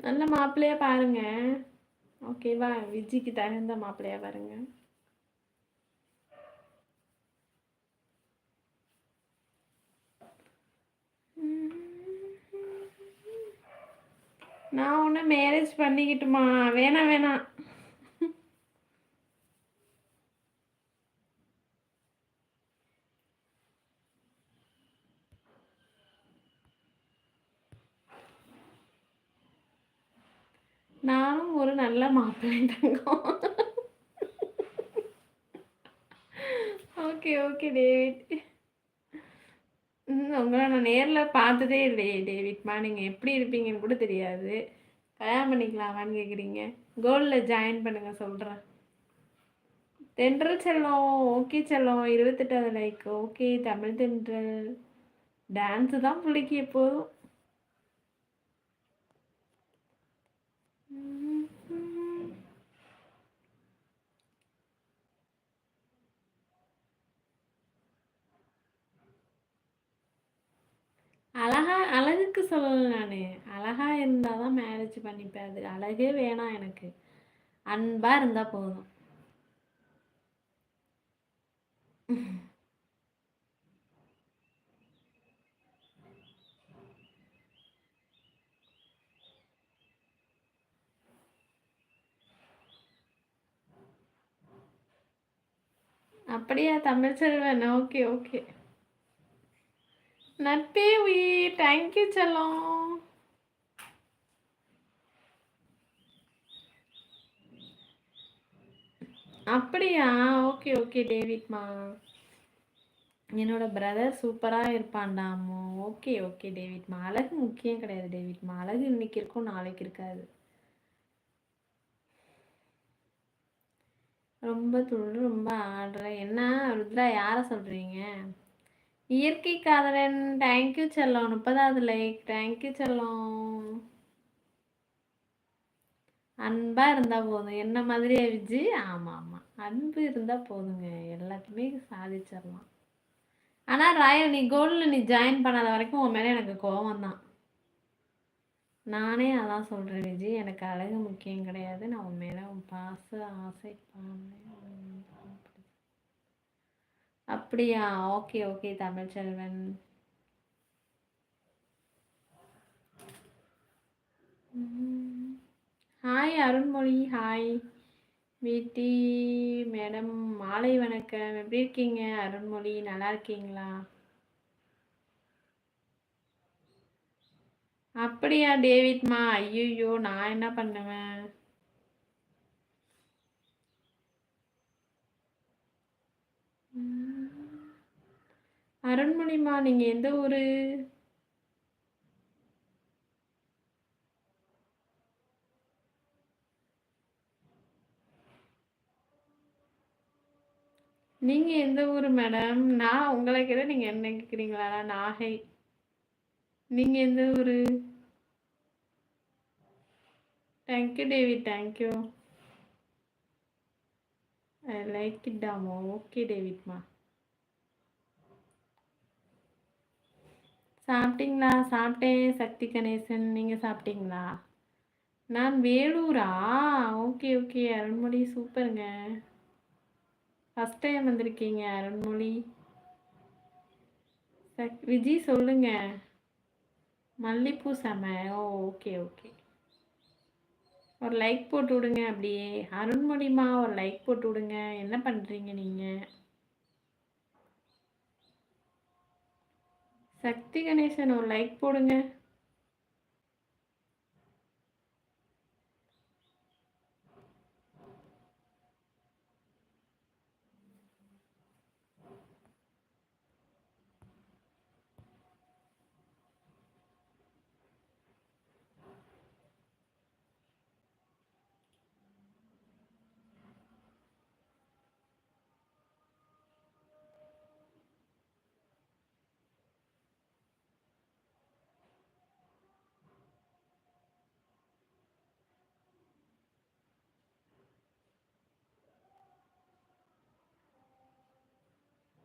நல்ல மாப்பிள்ளையா பாருங்க. ஓகேவா? விஜிக்கு தகுந்த மாப்பிள்ளையா பாருங்க. நான் உன்னை மேரேஜ் பண்ணிக்கிட்டுமா? வேணாம் வேணாம். நானும் ஒரு நல்ல மாப்பிள்ளை தங்கம். Okay okay David. உங்களை நான் நேரில் பார்த்ததே இல்லையே டேவிட்மா. நீங்கள் எப்படி இருப்பீங்கன்னு கூட தெரியாது. கல்யாணம் பண்ணிக்கலாமான்னு கேட்குறீங்க. கோல்டில் ஜாயின் பண்ணுங்க சொல்கிறேன். தென்றல் செல்லம் ஓகே செல்லம் 28வது லைக் ஓகே. தமிழ் தென்றல் டான்ஸு தான் பிள்ளைக்கு எப்போதும். அழகுக்கு சொல்லலை நான். அழகா இருந்தால் தான் மேரேஜ் பண்ணிப்பேன். அது அழகே வேணாம் எனக்கு. அன்பாக இருந்தால் போதும். அப்படியா தமிழ் செல்வன்? Okay okay. நட்பே உயிர். தேங்க்யூ செல்லம். அப்படியா? ஓகே ஓகே டேவிட்மா. என்னோட பிரதர் சூப்பராக இருப்பான்டாமோ. Okay okay டேவிட்மா. அழகு முக்கியம் கிடையாது டேவிட்மா. அழகு இன்னைக்கு இருக்கும் நாளைக்கு இருக்காது. ரொம்ப துள்ளு ரொம்ப ஆடுற. என்ன ருத்ரா யாரை சொல்கிறீங்க? இயற்கை காதலன் தேங்க்யூ செல்லம். 30வது லைக் தேங்க்யூ செல்லம். அன்பாக இருந்தால் போதும். என்ன மாதிரியா விஜி? ஆமாம் ஆமாம், அன்பு இருந்தால் போதுங்க, எல்லாத்தையுமே சாதிச்சிடலாம். ஆனால் ராயல் நீ கோல்டில் நீ ஜாயின் பண்ணாத வரைக்கும் உன் மேலே எனக்கு கோபம் தான். நானே அதான் சொல்கிறேன் விஜி. எனக்கு அழகு முக்கியம் கிடையாது. நான் உன் மேலே உன் பாச ஆசை அப்படியா? Okay okay Tamil Selvan. Hi Arunmozhi. Hi வீட்டி மேடம். மாலை வணக்கம். எப்படி இருக்கீங்க அருண்மொழி? நல்லா இருக்கீங்களா? அப்படியா டேவிட்மா? ஐயோ நான் என்ன பண்ணுவேன்? அருண்மொழிமா நீங்கள் எந்த ஊர்? நீங்கள் எந்த ஊர் மேடம்? நான் உங்களை கேட்ட நீங்கள் என்ன கேட்குறீங்களா? நாகை. நீங்கள் எந்த ஊர்? Thank you David thank you. I like it டாமோ. ஓகே டேவிட்மா. சாப்பிட்டீங்களா? சாப்பிட்டேன் சக்தி கணேசன். நீங்கள் சாப்பிட்டீங்களா? நான் வேலூரா? ஓகே ஓகே அருண்மொழி சூப்பருங்க. ஃபஸ்ட் டைம் வந்திருக்கீங்க அருண்மொழி. விஜி சொல்லுங்க. மல்லிப்பூ செம. ஓ ஓகே ஓகே. ஒரு லைக் போட்டு விடுங்க அப்படியே. அருண்மொழிமா ஒரு லைக் போட்டு விடுங்க. என்ன பண்ணுறீங்க நீங்கள்? சக்தி கணேசன் ஒரு லைக் போடுங்க.